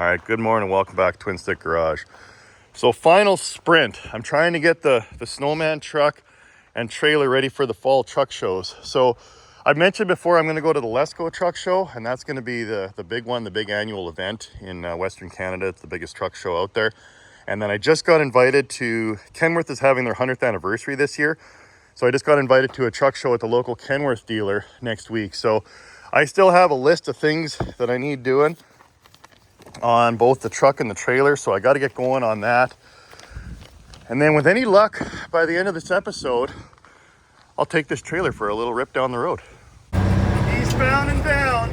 All right, good morning, welcome back to Twin Stick Garage. So final sprint, I'm trying to get the Snowman truck and trailer ready for the fall truck shows. So I mentioned before I'm gonna go to the Lesco truck show, and that's gonna be the big one, the big annual event in Western Canada. It's the biggest truck show out there. And then I just got invited to, Kenworth is having their 100th anniversary this year. So I just got invited to a truck show at the local Kenworth dealer next week. So I still have a list of things that I need doing on both the truck and the trailer, so I got to get going on that. And then with any luck, by the end of this episode, I'll take this trailer for a little rip down the road. Eastbound and down.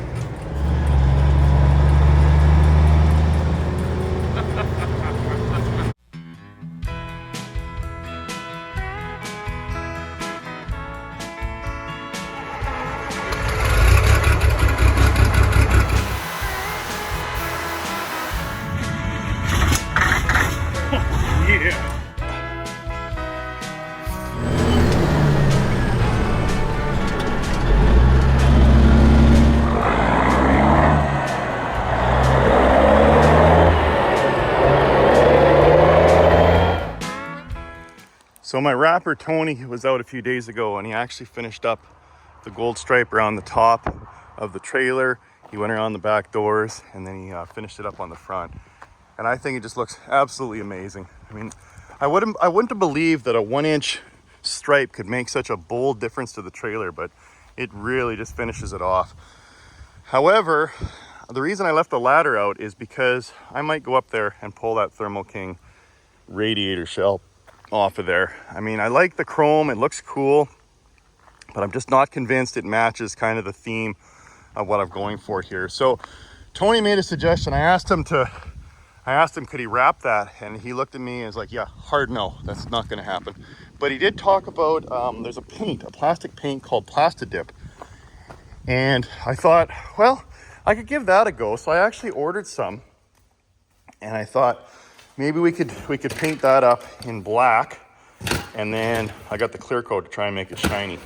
So my rapper Tony was out a few days ago, and he actually finished up the gold stripe around the top of the trailer. He went around the back doors, and then he finished it up on the front. And I think it just looks absolutely amazing. I mean, I wouldn't have believed that a 1-inch stripe could make such a bold difference to the trailer, but it really just finishes it off. However, the reason I left the ladder out is because I might go up there and pull that ThermoKing radiator shell off of there. I mean, I like the chrome, it looks cool, but I'm just not convinced it matches kind of the theme of what I'm going for here. So Tony made a suggestion. I asked him could he wrap that, and he looked at me and was like, yeah, hard no, that's not going to happen. But he did talk about there's a plastic paint called Plasti-dip, and I thought, well, I could give that a go. So I actually ordered some, and I thought maybe we could paint that up in black, and then I got the clear coat to try and make it shiny.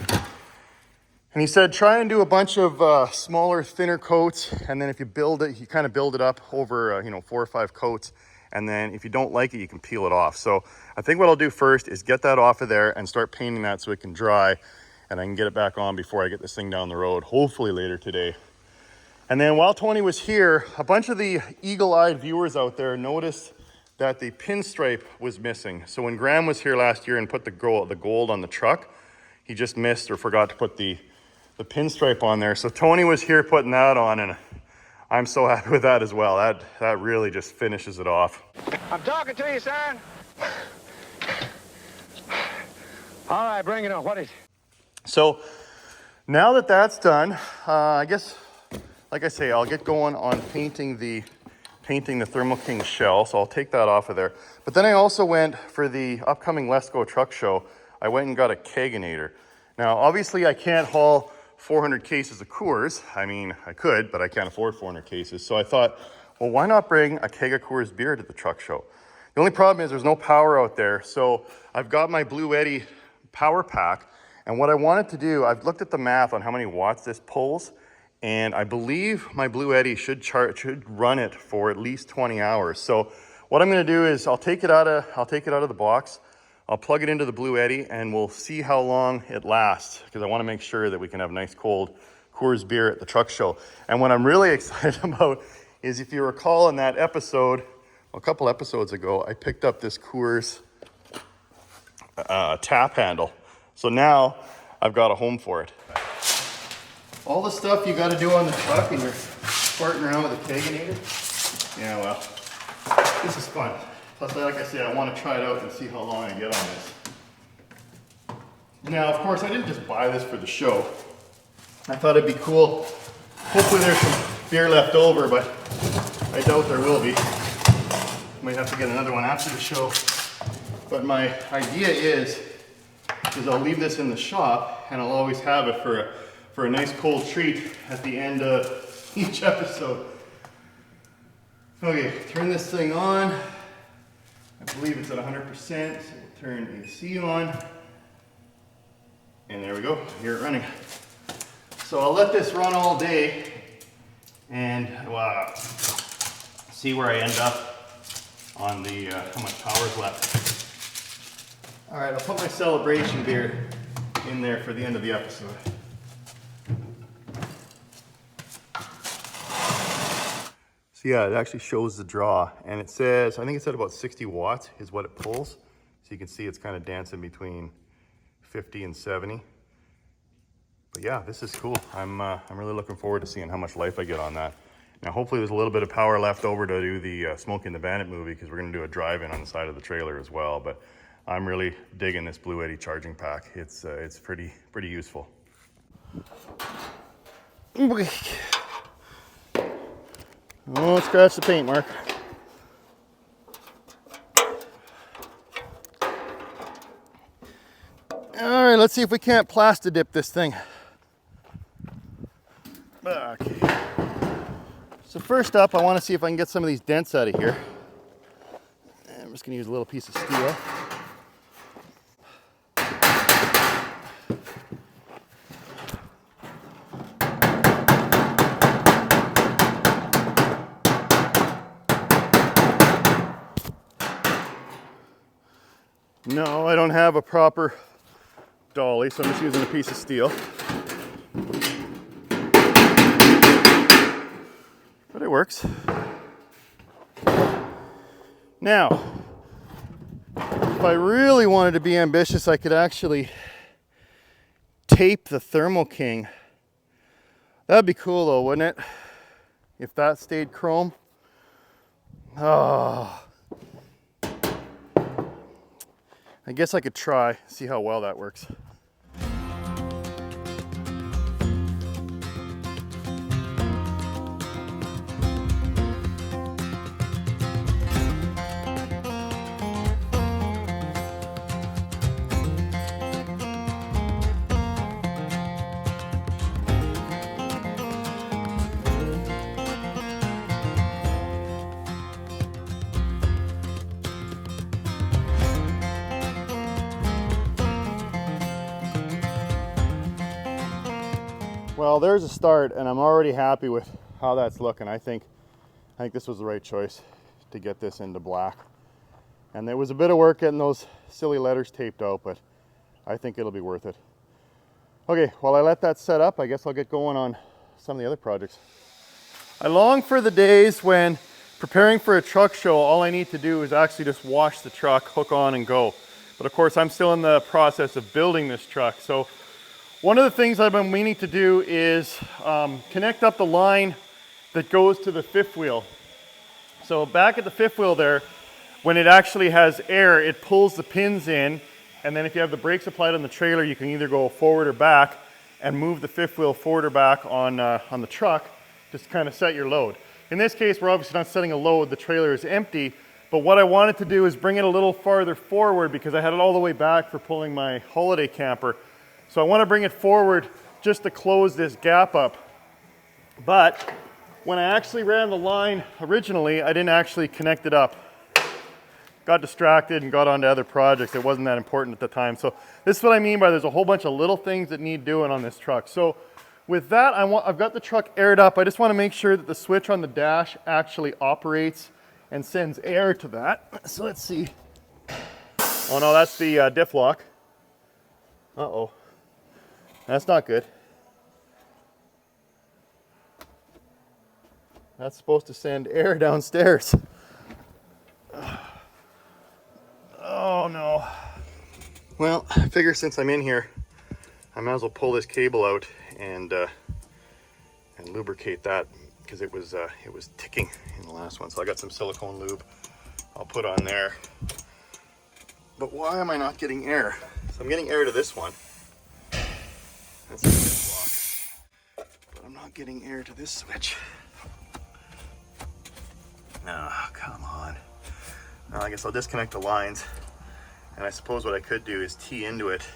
And he said, try and do a bunch of smaller, thinner coats, and then if you build it, you kind of build it up over 4 or 5 coats, and then if you don't like it, you can peel it off. So I think what I'll do first is get that off of there and start painting that so it can dry, and I can get it back on before I get this thing down the road, hopefully later today. And then while Tony was here, a bunch of the eagle-eyed viewers out there noticed that the pinstripe was missing. So when Graham was here last year and put the gold on the truck, he just missed or forgot to put the pinstripe on there. So Tony was here putting that on, and I'm so happy with that as well. That really just finishes it off. I'm talking to you, son. All right, bring it on. What is it? So now that that's done, I guess, like I say, I'll get going on painting the ThermoKing shell, so I'll take that off of there. But then I also went, for the upcoming Lesco truck show, I went and got a Kegenator. Now, obviously I can't haul 400 cases of Coors. I mean, I could, but I can't afford 400 cases. So I thought, well, why not bring a keg of Coors beer to the truck show? The only problem is there's no power out there. So I've got my Blue Eddy power pack, and what I wanted to do, I've looked at the math on how many watts this pulls, and I believe my Blue Eddy should run it for at least 20 hours. So what I'm gonna do is I'll take it out of the box, I'll plug it into the Blue Eddy, and we'll see how long it lasts, because I wanna make sure that we can have nice cold Coors beer at the truck show. And what I'm really excited about is, if you recall in that episode, a couple episodes ago, I picked up this Coors tap handle. So now I've got a home for it. All the stuff you got to do on the truck when you're farting around with a Kegenator. Yeah, well, this is fun. Plus, like I said, I want to try it out and see how long I get on this. Now, of course, I didn't just buy this for the show. I thought it'd be cool. Hopefully there's some beer left over, but I doubt there will be. Might have to get another one after the show. But my idea is I'll leave this in the shop, and I'll always have it for a nice cold treat at the end of each episode. Okay, turn this thing on. I believe it's at 100%, so we'll turn AC on. And there we go, hear it running. So I'll let this run all day, and wow. see where I end up on the how much power's left. All right, I'll put my celebration beer in there for the end of the episode. So yeah, it actually shows the draw, and it says, I think it said about 60 watts is what it pulls. So you can see it's kind of dancing between 50 and 70. But yeah, this is cool. I'm really looking forward to seeing how much life I get on that. Now, hopefully there's a little bit of power left over to do the Smokey and the Bandit movie, because we're gonna do a drive-in on the side of the trailer as well. But I'm really digging this Blue Eddy charging pack. It's pretty useful. Oh, scratch the paint, Mark. All right, let's see if we can't Plasti-dip this thing. Okay. So first up, I want to see if I can get some of these dents out of here. And I'm just going to use a little piece of steel. No, I don't have a proper dolly, so I'm just using a piece of steel. But it works. Now, if I really wanted to be ambitious, I could actually tape the ThermoKing. That'd be cool though, wouldn't it? If that stayed chrome. Oh. I guess I could try, see how well that works. Well, there's a start, and I'm already happy with how that's looking. I think this was the right choice to get this into black. And there was a bit of work getting those silly letters taped out, but I think it'll be worth it. Okay, while I let that set up, I guess I'll get going on some of the other projects. I long for the days when preparing for a truck show, all I need to do is actually just wash the truck, hook on and go. But of course, I'm still in the process of building this truck. So one of the things I've been meaning to do is connect up the line that goes to the fifth wheel. So back at the fifth wheel there, when it actually has air, it pulls the pins in, and then if you have the brakes applied on the trailer, you can either go forward or back and move the fifth wheel forward or back on the truck, just to kind of set your load. In this case, we're obviously not setting a load, the trailer is empty, but what I wanted to do is bring it a little farther forward because I had it all the way back for pulling my holiday camper. So I want to bring it forward just to close this gap up. But when I actually ran the line originally, I didn't actually connect it up. Got distracted and got onto other projects. It wasn't that important at the time. So this is what I mean by there's a whole bunch of little things that need doing on this truck. So with that, I've got the truck aired up. I just want to make sure that the switch on the dash actually operates and sends air to that. So let's see. Oh no, that's the diff lock. Uh-oh. That's not good. That's supposed to send air downstairs. Oh no. Well, I figure since I'm in here, I might as well pull this cable out and lubricate that because it was ticking in the last one. So I got some silicone lube I'll put on there. But why am I not getting air? So I'm getting air to this one. That's a good block. But I'm not getting air to this switch. Oh, come on. Well, I guess I'll disconnect the lines. And I suppose what I could do is tee into it.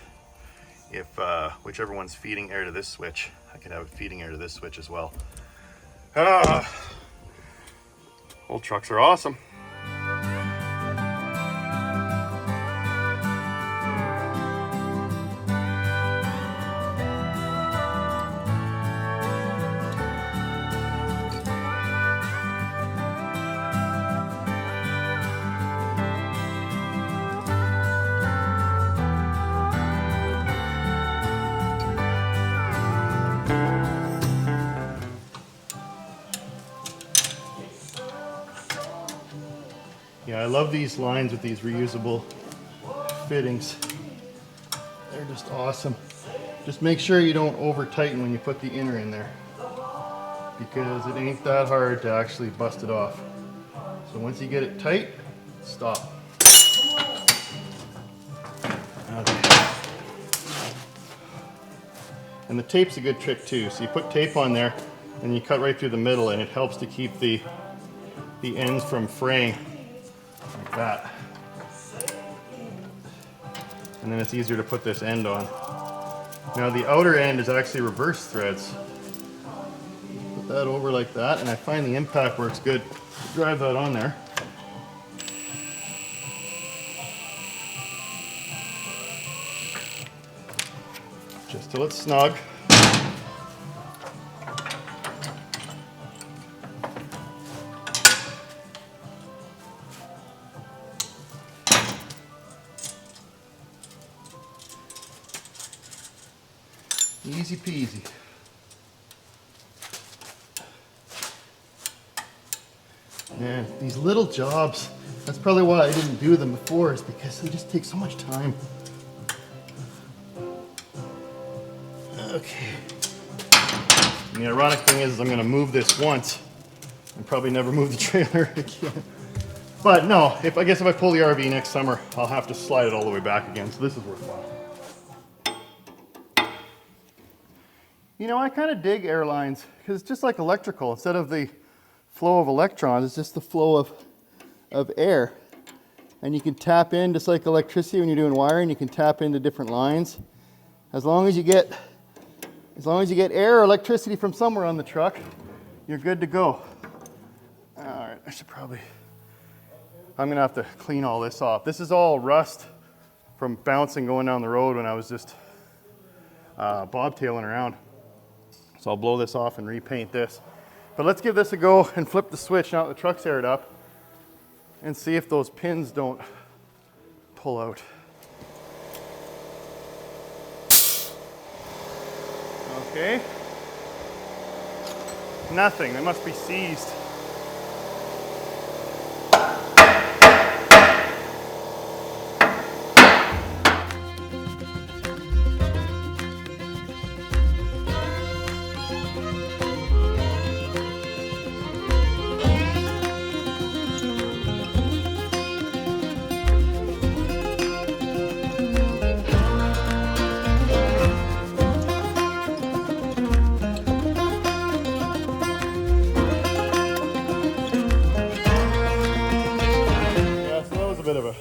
If whichever one's feeding air to this switch, I could have it feeding air to this switch as well. Old trucks are awesome. Yeah, I love these lines with these reusable fittings. They're just awesome. Just make sure you don't over tighten when you put the inner in there, because it ain't that hard to actually bust it off. So once you get it tight, stop. Okay. And the tape's a good trick too. So you put tape on there and you cut right through the middle, and it helps to keep the ends from fraying like that. And then it's easier to put this end on. Now the outer end is actually reverse threads. Put that over like that, and I find the impact works good to drive that on there. Just till it's snug. Easy peasy. Man, these little jobs, that's probably why I didn't do them before, is because they just take so much time. Okay. And the ironic thing is I'm going to move this once and probably never move the trailer again. But no, I guess if I pull the RV next summer, I'll have to slide it all the way back again, so this is worthwhile. You know, I kind of dig airlines because it's just like electrical. Instead of the flow of electrons, it's just the flow of air. And you can tap in, just like electricity when you're doing wiring, you can tap into different lines. As long as you get air or electricity from somewhere on the truck, you're good to go. All right, I'm gonna have to clean all this off. This is all rust from bouncing going down the road when I was just bobtailing around. So I'll blow this off and repaint this. But let's give this a go and flip the switch now that the truck's aired up and see if those pins don't pull out. Okay. Nothing, they must be seized.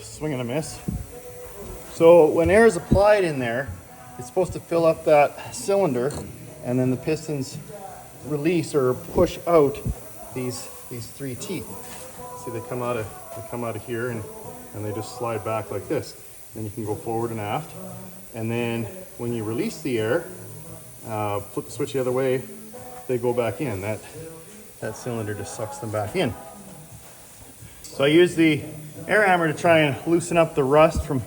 Swing and a miss. So when air is applied in there, it's supposed to fill up that cylinder, and then the pistons release or push out these three teeth. See, they come out of here and they just slide back like this. Then you can go forward and aft. And then when you release the air, flip the switch the other way, they go back in. That cylinder just sucks them back in. So I use the air hammer to try and loosen up the rust from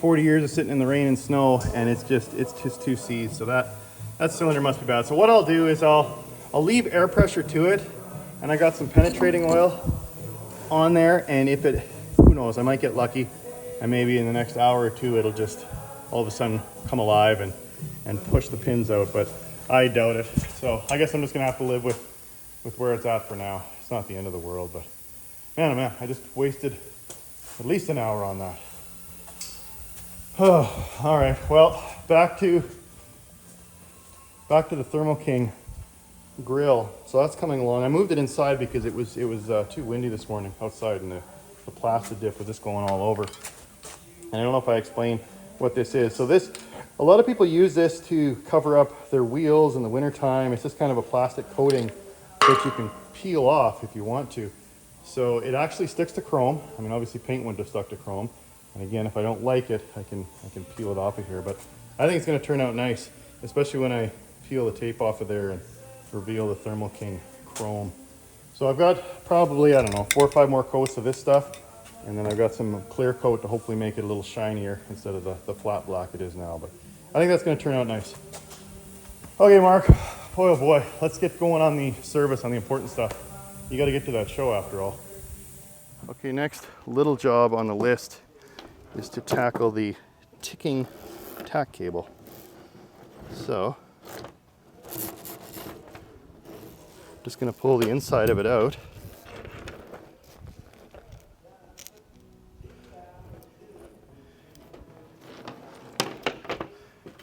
40 years of sitting in the rain and snow, and it's just too seized. So that cylinder must be bad. So what I'll do is I'll leave air pressure to it, and I got some penetrating oil on there, and if it, who knows, I might get lucky, and maybe in the next hour or two it'll just all of a sudden come alive and push the pins out, but I doubt it. So I guess I'm just gonna have to live with where it's at for now. It's not the end of the world, but man, oh man, I just wasted at least an hour on that. Oh, all right, well, back to the ThermoKing grill. So that's coming along. I moved it inside because it was too windy this morning outside, and the Plasti-dip was just going all over. And I don't know if I explained what this is. So a lot of people use this to cover up their wheels in the wintertime. It's just kind of a plastic coating that you can peel off if you want to. So it actually sticks to chrome. I mean, obviously paint wouldn't have stuck to chrome. And again, if I don't like it, I can peel it off of here. But I think it's gonna turn out nice, especially when I peel the tape off of there and reveal the ThermoKing chrome. So I've got probably, I don't know, 4 or 5 more coats of this stuff. And then I've got some clear coat to hopefully make it a little shinier instead of the flat black it is now. But I think that's gonna turn out nice. Okay, Mark, boy, oh boy, let's get going on the service, on the important stuff. You got to get to that show after all. Okay, next little job on the list is to tackle the ticking tack cable. So, just gonna pull the inside of it out.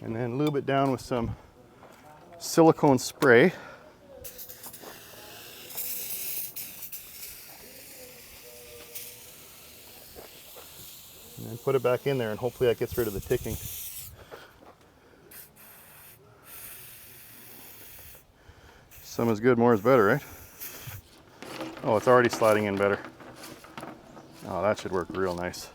And then lube it down with some silicone spray. And then put it back in there, and hopefully that gets rid of the ticking. Some is good, more is better, right? Oh, it's already sliding in better. Oh, that should work real nice.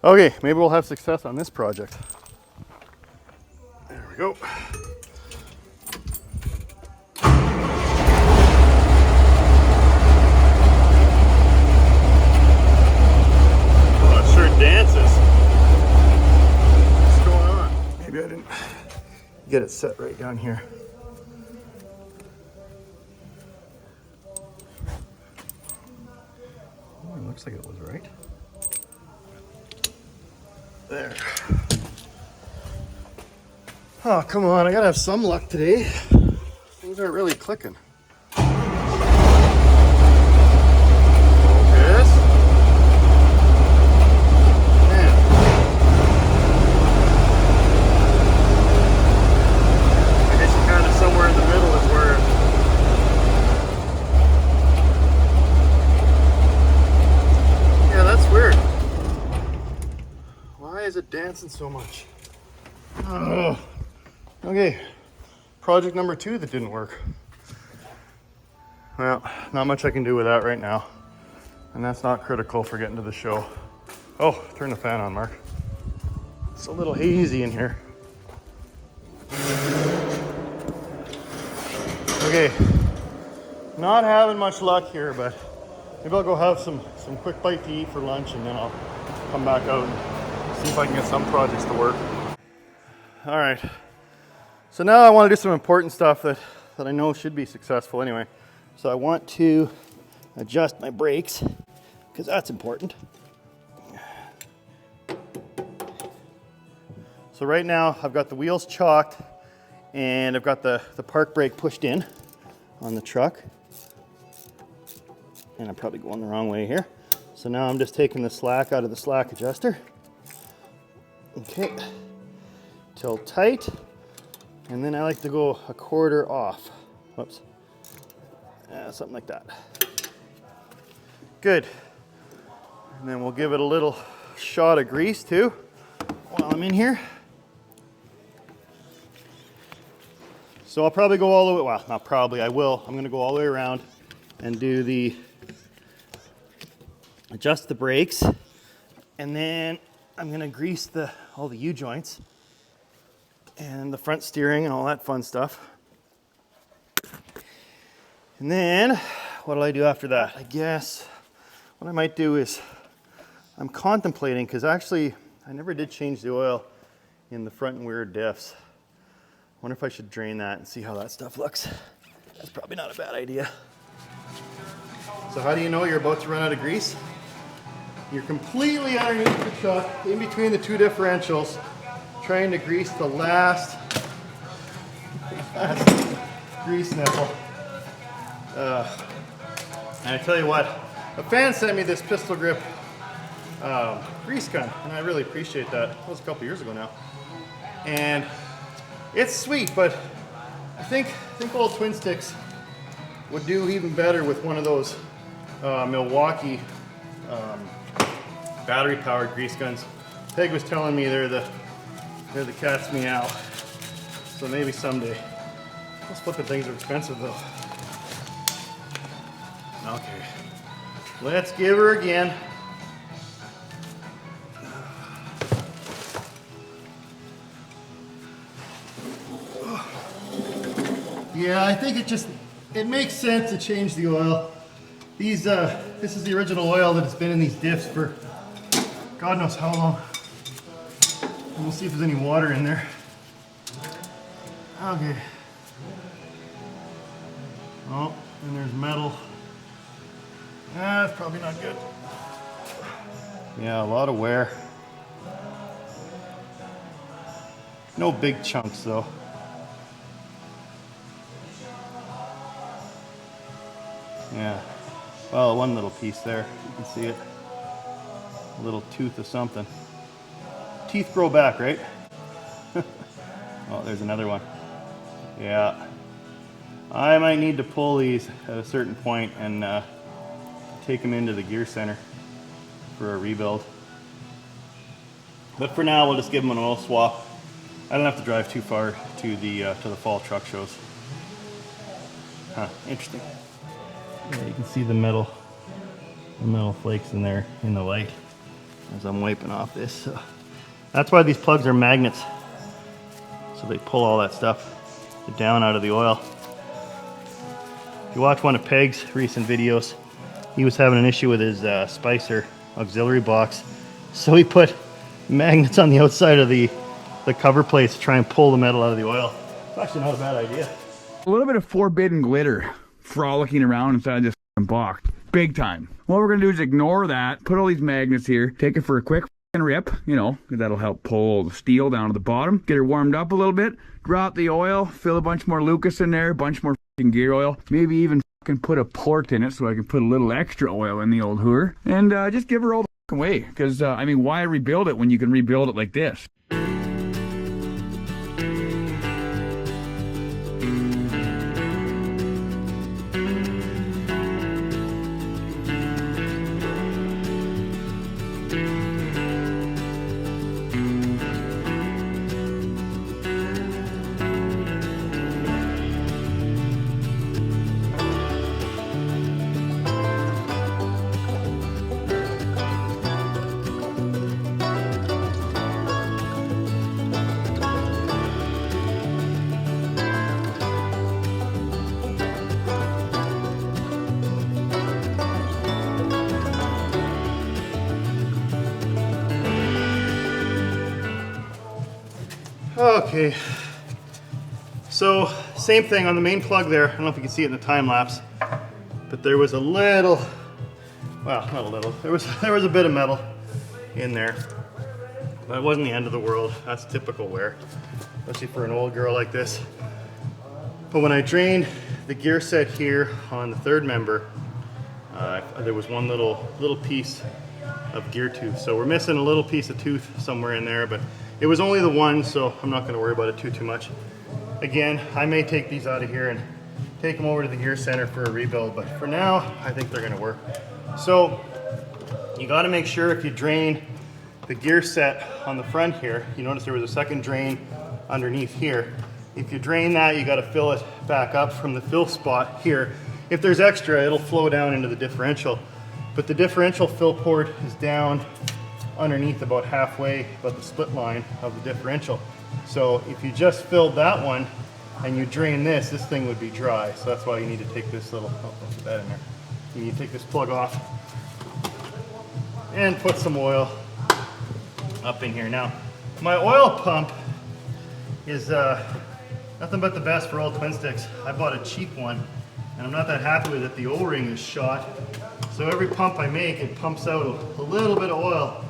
Okay, maybe we'll have success on this project. There we go. Oh, it sure dances. What's going on? Maybe I didn't get it set right down here. Oh, it looks like it was right. There. Oh, come on, I gotta have some luck today. Things aren't really clicking. Focus. Man. I guess kind of somewhere in the middle is where. Yeah, that's weird. Why is it dancing so much? Oh. Okay, project number 2 that didn't work. Well, not much I can do with that right now. And that's not critical for getting to the show. Oh, turn the fan on, Mark. It's a little hazy in here. Okay, not having much luck here, but maybe I'll go have some quick bite to eat for lunch, and then I'll come back out and see if I can get some projects to work. All right. So now I want to do some important stuff that I know should be successful anyway. So I want to adjust my brakes, because that's important. So right now I've got the wheels chalked, and I've got the park brake pushed in on the truck. And I'm probably going the wrong way here. So now I'm just taking the slack out of the slack adjuster. Okay, tilt tight. And then I like to go a quarter off. Whoops. Something like that. Good. And then we'll give it a little shot of grease too while I'm in here. So I'll probably go all the way, well, not probably, I will. I'm gonna go all the way around and do adjust the brakes. And then I'm gonna grease all the U-joints and the front steering and all that fun stuff. And then, what'll I do after that? I guess what I might do is, I'm contemplating, because actually I never did change the oil in the front and rear diffs. I wonder if I should drain that and see how that stuff looks. That's probably not a bad idea. So how do you know you're about to run out of grease? You're completely underneath the truck, in between the two differentials, trying to grease the last grease nipple. And I tell you what, a fan sent me this pistol grip grease gun, and I really appreciate that. That was a couple years ago now. And it's sweet, but I think old Twin Sticks would do even better with one of those Milwaukee battery-powered grease guns. Peg was telling me they're the cat's meow. So maybe someday. Those flipping things are expensive though. Okay, let's give her again. Yeah, I think it makes sense to change the oil. This is the original oil that has been in these diffs for God knows how long. And we'll see if there's any water in there. Okay. Oh, and there's metal. That's probably not good. Yeah, a lot of wear. No big chunks though. Yeah. Well, one little piece there. You can see it. A little tooth of something. Teeth grow back, right? Oh, there's another one. Yeah. I might need to pull these at a certain point and take them into the gear center for a rebuild. But for now, we'll just give them an oil swap. I don't have to drive too far to the fall truck shows. Huh, interesting. Yeah, you can see the metal flakes in there in the light as I'm wiping off this. So that's why these plugs are magnets. So they pull all that stuff down out of the oil. If you watch one of Peg's recent videos, he was having an issue with his Spicer auxiliary box. So he put magnets on the outside of the cover plates to try and pull the metal out of the oil. It's actually not a bad idea. A little bit of forbidden glitter frolicking around inside this box. Big time. What we're going to do is ignore that, put all these magnets here, take it for a quick rip, you know, that'll help pull the steel down to the bottom, get her warmed up a little bit, drop the oil, fill a bunch more Lucas in there, a bunch more gear oil, maybe even put a port in it so I can put a little extra oil in the old hooer, and just give her all the way, because I mean, why rebuild it when you can rebuild it like this? Okay, so same thing on the main plug there. I don't know if you can see it in the time lapse, but there was a little, well, not a little, there was a bit of metal in there, but it wasn't the end of the world. That's typical wear, especially for an old girl like this. But when I drained the gear set here on the third member, there was one little piece of gear tooth. So we're missing a little piece of tooth somewhere in there, but it was only the one, so I'm not going to worry about it too much. Again, I may take these out of here and take them over to the gear center for a rebuild, but for now, I think they're going to work. So you got to make sure if you drain the gear set on the front here, you notice there was a second drain underneath here. If you drain that, you got to fill it back up from the fill spot here. If there's extra, it'll flow down into the differential. But the differential fill port is down underneath about halfway, about the split line of the differential. So if you just filled that one and you drain this thing would be dry. So that's why you need to take this little, oh, don't put that in there. You need to take this plug off and put some oil up in here. Now, my oil pump is nothing but the best for old twin sticks. I bought a cheap one and I'm not that happy with it. The O-ring is shot. So every pump I make, it pumps out a little bit of oil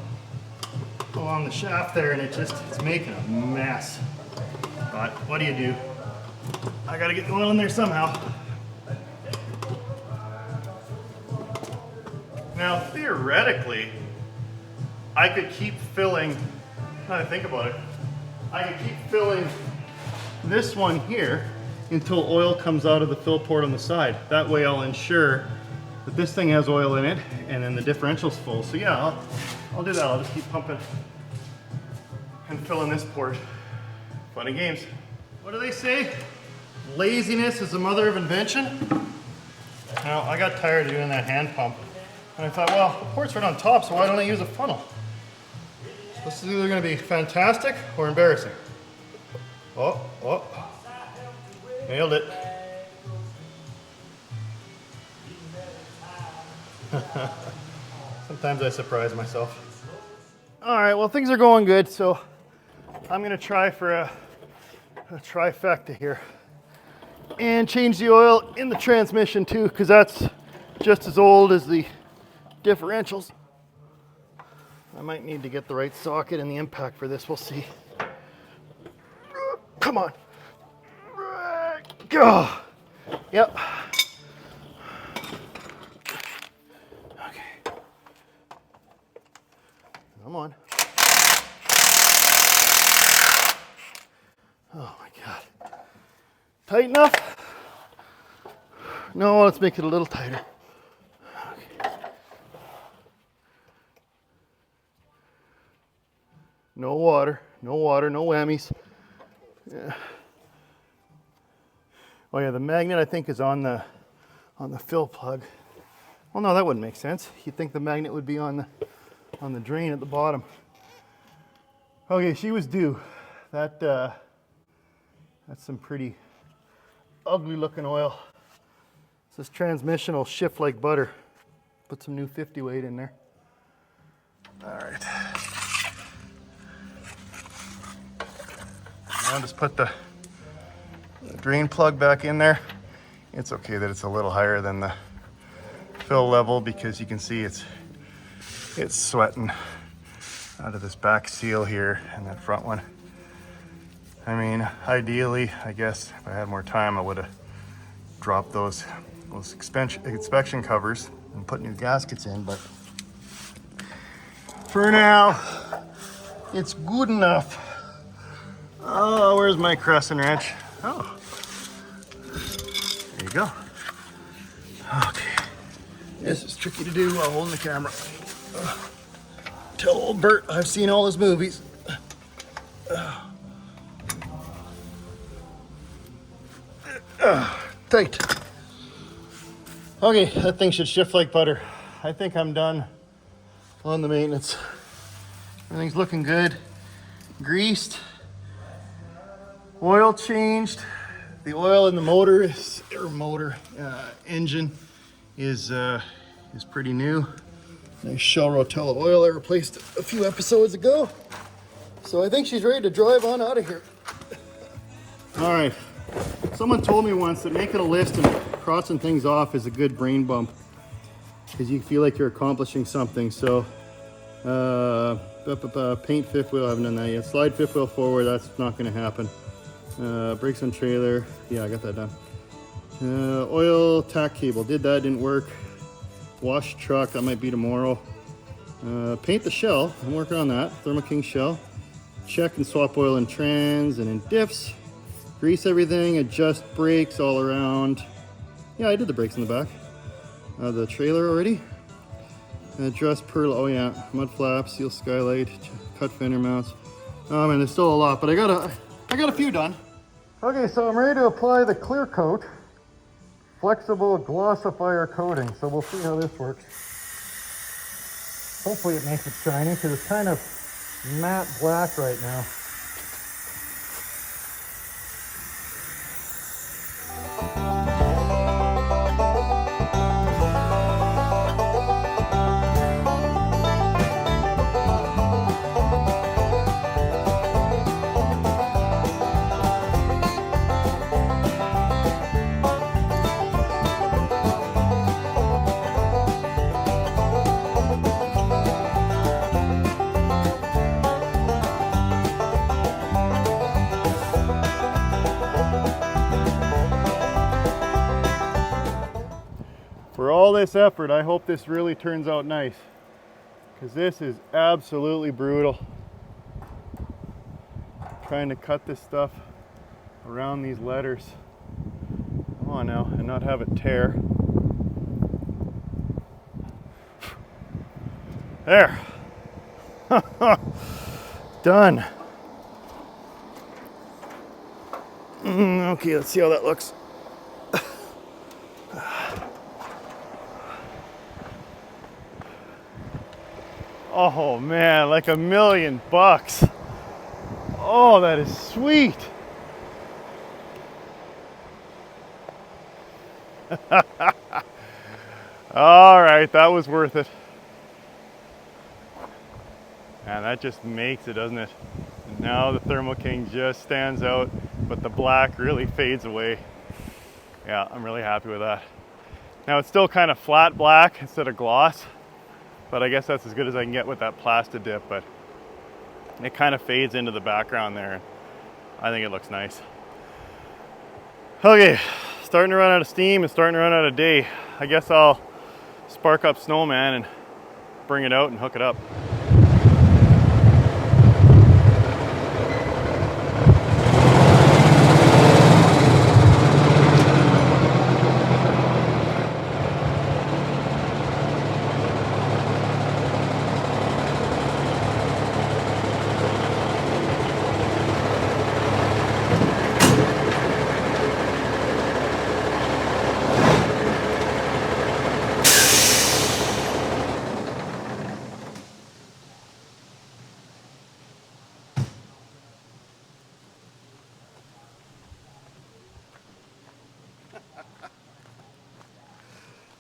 along the shaft there, and it's making a mess. But what do? I gotta get the oil in there somehow. Now theoretically, I could keep filling, now that I think about it, I could keep filling this one here until oil comes out of the fill port on the side. That way I'll ensure that this thing has oil in it and then the differential's full. So yeah, I'll do that. I'll just keep pumping and filling this port. Fun and games. What do they say? Laziness is the mother of invention. Now, I got tired of doing that hand pump. And I thought, well, the port's right on top, so why don't I use a funnel? So this is either gonna be fantastic or embarrassing. Oh, nailed it. Sometimes I surprise myself. All right, well, things are going good, so I'm gonna try for a trifecta here. And change the oil in the transmission too, because that's just as old as the differentials. I might need to get the right socket and the impact for this, we'll see. Come on. Go. Yep. Okay. Come on. Oh my God. Tight enough? No, let's make it a little tighter. Okay. No water, no whammies. Yeah. Oh yeah, the magnet I think is on the fill plug. Well, no, that wouldn't make sense. You'd think the magnet would be on the drain at the bottom. Okay, she was due. That's some pretty ugly looking oil. This transmission will shift like butter. Put some new 50 weight in there. All right. Now just put the drain plug back in there. It's okay that it's a little higher than the fill level because you can see it's sweating out of this back seal here and that front one. I mean, ideally, I guess if I had more time, I would have dropped those inspection covers and put new gaskets in, but for now, it's good enough. Oh, where's my crescent wrench? Oh, there you go. Okay, this is tricky to do while holding the camera. Tell old Burt I've seen all his movies. Tight. Okay, that thing should shift like butter. I think I'm done on the maintenance. Everything's looking good. Greased. Oil changed. The oil in the engine is pretty new. Nice Shell Rotella oil I replaced a few episodes ago. So I think she's ready to drive on out of here. All right. Someone told me once that making a list and crossing things off is a good brain bump because you feel like you're accomplishing something. So paint fifth wheel, I haven't done that yet. Slide fifth wheel forward, that's not going to happen. Brakes on trailer, yeah, I got that done. Oil tack cable, did that, didn't work. Wash truck, that might be tomorrow. Paint the shell, I'm working on that. ThermoKing shell. Check and swap oil in trans and in diffs. Grease everything, adjust brakes all around. Yeah, I did the brakes in the back. The trailer already. Adjust oh yeah, mud flaps, seal skylight, cut fender mounts. Oh man, there's still a lot, but I got a few done. Okay, so I'm ready to apply the clear coat. Flexible glossifier coating, so we'll see how this works. Hopefully it makes it shiny, because it's kind of matte black right now. For all this effort, I hope this really turns out nice, because this is absolutely brutal. Trying to cut this stuff around these letters. Come on now, and not have it tear. There. Done. Okay, let's see how that looks. Oh man, like $1,000,000. Oh, that is sweet. All right, that was worth it. And that just makes it, doesn't it? And now the ThermoKing just stands out, but the black really fades away. Yeah, I'm really happy with that. Now it's still kind of flat black instead of gloss, but I guess that's as good as I can get with that Plasti-dip, but it kind of fades into the background there. I think it looks nice. Okay, starting to run out of steam and starting to run out of day. I guess I'll spark up Snowman and bring it out and hook it up.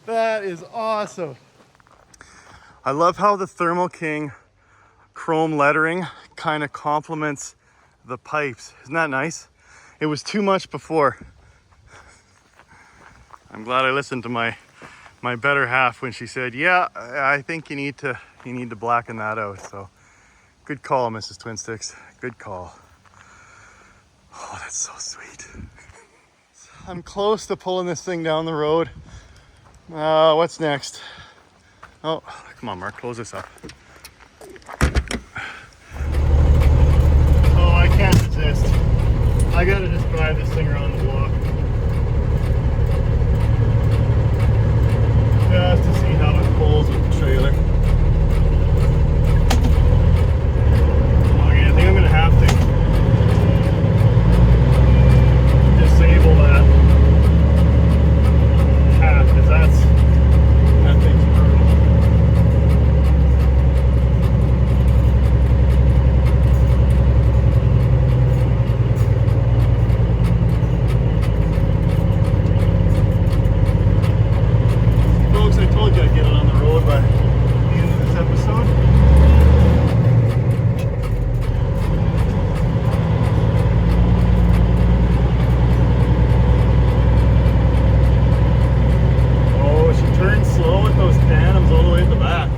That is awesome. I love how the ThermoKing chrome lettering kind of complements the pipes. Isn't that nice? It was too much before. I'm glad I listened to my better half when she said, yeah, I think you need to blacken that out. So good call, Mrs. Twin Sticks. Good call. Oh, that's so sweet. I'm close to pulling this thing down the road. What's next? Oh, come on, Mark, close this up. Oh, I can't resist. I gotta just drive this thing around the block. Just to see how it pulls with the trailer. Okay, I think I'm gonna have to disable that. Because that thing's brutal. Folks, I told you I'd get it on the road by the end of this episode. Turn slow with those tandems all the way at the back.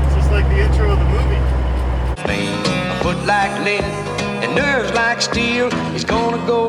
It's just like the intro of the movie. A foot like lead and nerves like steel. He's gonna go.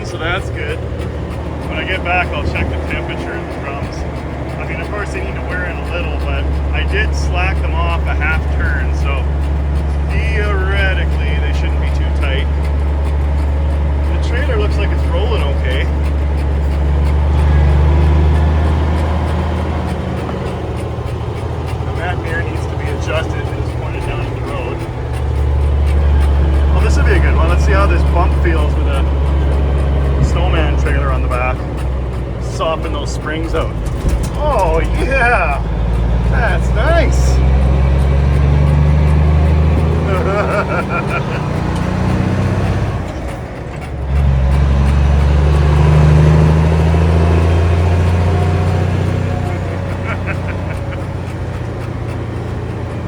So that's good. When I get back, I'll check the temperature of the drums. I mean, of course, they need to wear in a little, but I did slack them off a half turn, so theoretically, they shouldn't be too tight. soften those springs out. Oh yeah, that's nice.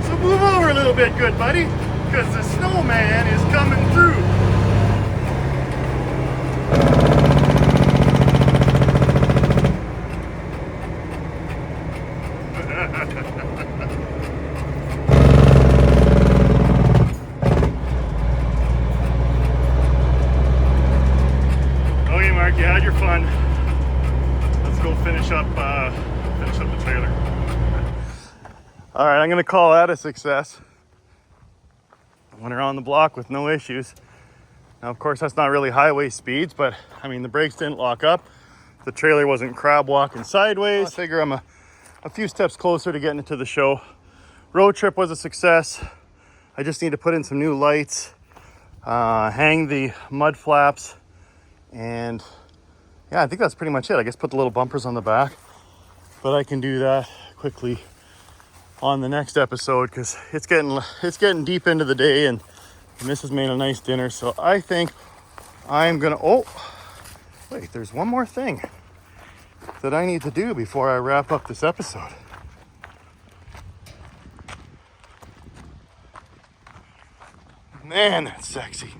So move over a little bit, good buddy, because the snowman is coming through. Okay, Mark, you had your fun. Let's go finish up the trailer. All right, I'm gonna call that a success. Went around the block with no issues. Now, of course, that's not really highway speeds, but I mean, the brakes didn't lock up. The trailer wasn't crab walking sideways. I figure I'm a few steps closer to getting it to the show. Road trip was a success. I just need to put in some new lights, hang the mud flaps, and yeah, I think that's pretty much it. I guess put the little bumpers on the back, but I can do that quickly on the next episode because it's getting deep into the day and the missus made a nice dinner. So I think I'm gonna, oh, wait, there's one more thing that I need to do before I wrap up this episode. Man, that's sexy.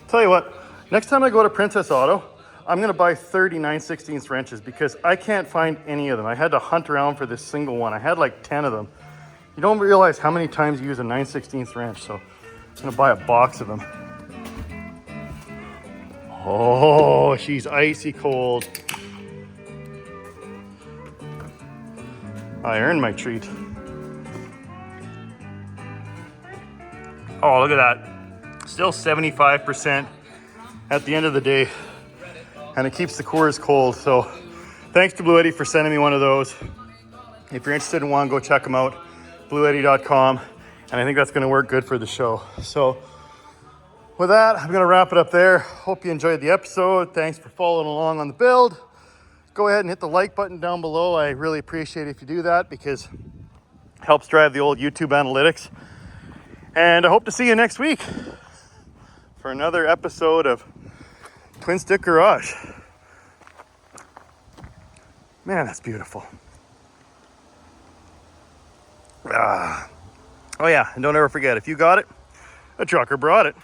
Tell you what, next time I go to Princess Auto, I'm gonna buy 30 9/16 wrenches because I can't find any of them. I had to hunt around for this single one. I had like 10 of them. You don't realize how many times you use a 9/16 wrench, so I'm gonna buy a box of them. Oh, she's icy cold. I earned my treat. Oh, look at that. Still 75% at the end of the day. And it keeps the cores cold. So thanks to Blue Eddy for sending me one of those. If you're interested in one, go check them out. BlueEddy.com. And I think that's gonna work good for the show. So with that, I'm gonna wrap it up there. Hope you enjoyed the episode. Thanks for following along on the build. Go ahead and hit the like button down below. I really appreciate it if you do that because it helps drive the old YouTube analytics. And I hope to see you next week for another episode of Twin Stick Garage. Man, that's beautiful. Oh yeah, and don't ever forget, if you got it, a trucker brought it.